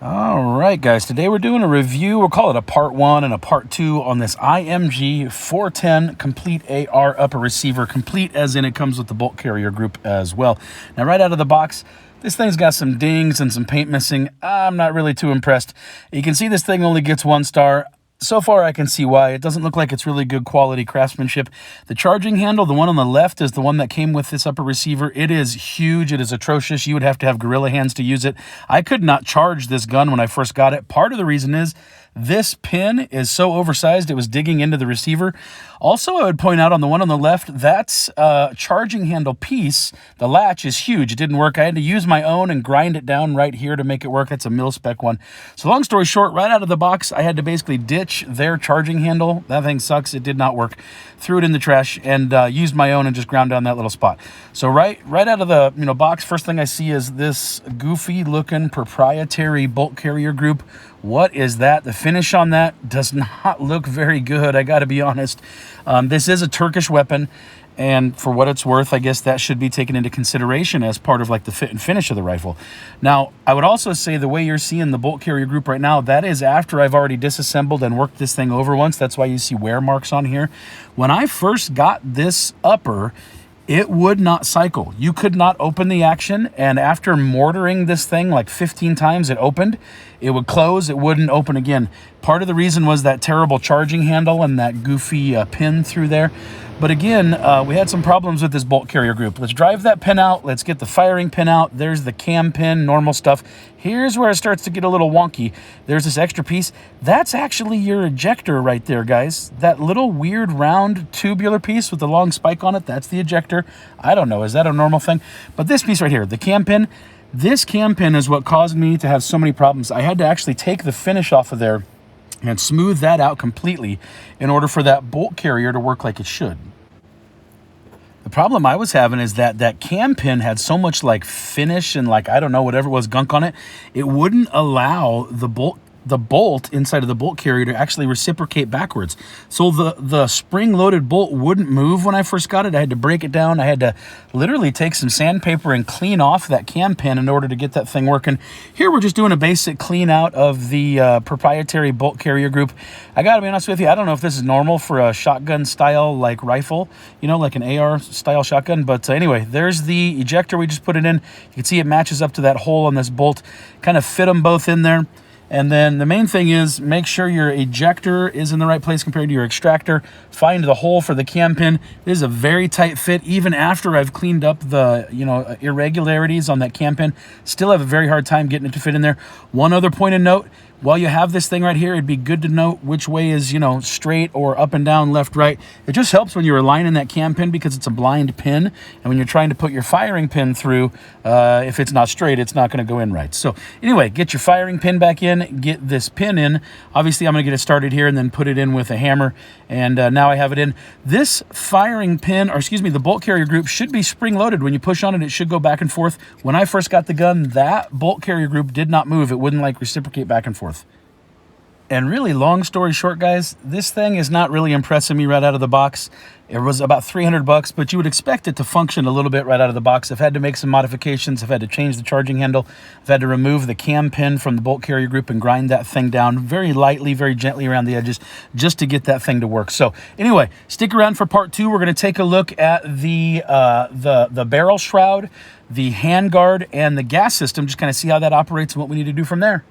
All right, guys, today we're doing a review. We'll call it a part 1 and a part 2 on this IMG 410 Complete AR upper receiver, complete as in it comes with the bolt carrier group as well. Now, right out of the box, this thing's got some dings and some paint missing. I'm not really too impressed. You can see this thing only gets 1 star. So far, I can see why. It doesn't look like it's really good quality craftsmanship. The charging handle, the one on the left, is the one that came with this upper receiver. It is huge. It is atrocious. You would have to have gorilla hands to use it. I could not charge this gun when I first got it. Part of the reason is this pin is so oversized, it was digging into the receiver. Also, I would point out on the one on the left, that's charging handle piece, the latch is huge. It didn't work. I had to use my own and grind it down right here to make it work. That's a mil-spec one. So long story short, right out of the box, I had to basically ditch their charging handle. That thing sucks. It did not work. Threw it in the trash and used my own and just ground down that little spot. So right out of the box, first thing I see is this goofy looking proprietary bolt carrier group. What is that? The finish on that does not look very good, I gotta be honest. This is a Turkish weapon, and for what it's worth, I guess that should be taken into consideration as part of like the fit and finish of the rifle. Now, I would also say the way you're seeing the bolt carrier group right now, that is after I've already disassembled and worked this thing over once. That's why you see wear marks on here. When I first got this upper, it would not cycle. You could not open the action, and after mortaring this thing like 15 times, it opened. It would close, it wouldn't open again. Part of the reason was that terrible charging handle and that goofy pin through there. But again, we had some problems with this bolt carrier group. Let's drive that pin out. Let's get the firing pin out. There's the cam pin, normal stuff. Here's where it starts to get a little wonky. There's this extra piece. That's actually your ejector right there, guys. That little weird round tubular piece with the long spike on it, that's the ejector. I don't know, is that a normal thing? But this piece right here, the cam pin, this cam pin is what caused me to have so many problems. I had to actually take the finish off of there and smooth that out completely in order for that bolt carrier to work like it should. The problem I was having is that cam pin had so much like finish and like, I don't know, whatever it was, gunk on it. It wouldn't allow the bolt inside of the bolt carrier to actually reciprocate backwards. So the spring-loaded bolt wouldn't move when I first got it. I had to break it down. I had to literally take some sandpaper and clean off that cam pin in order to get that thing working. Here we're just doing a basic clean out of the proprietary bolt carrier group. I gotta be honest with you, I don't know if this is normal for a shotgun style like rifle, like an AR style shotgun, but anyway, there's the ejector. We just put it in. You can see it matches up to that hole on this bolt. Kind of fit them both in there. And then the main thing is make sure your ejector is in the right place compared to your extractor. Find the hole for the cam pin. This is a very tight fit. Even after I've cleaned up the irregularities on that cam pin, still have a very hard time getting it to fit in there. One other point of note, while you have this thing right here, it'd be good to note which way is, straight or up and down, left, right. It just helps when you're aligning that cam pin because it's a blind pin. And when you're trying to put your firing pin through, if it's not straight, it's not going to go in right. So anyway, get your firing pin back in, get this pin in. Obviously, I'm going to get it started here and then put it in with a hammer. And now I have it in. This firing pin, or excuse me, the bolt carrier group should be spring-loaded. When you push on it, it should go back and forth. When I first got the gun, that bolt carrier group did not move. It wouldn't like reciprocate back and forth. And really, long story short, guys, this thing is not really impressing me right out of the box. It was about $300, but you would expect it to function a little bit right out of the box. I've had to make some modifications. I've had to change the charging handle. I've had to remove the cam pin from the bolt carrier group and grind that thing down very lightly, very gently around the edges just to get that thing to work. So anyway, stick around for part 2. We're going to take a look at the barrel shroud, the handguard, and the gas system, just kind of see how that operates and what we need to do from there.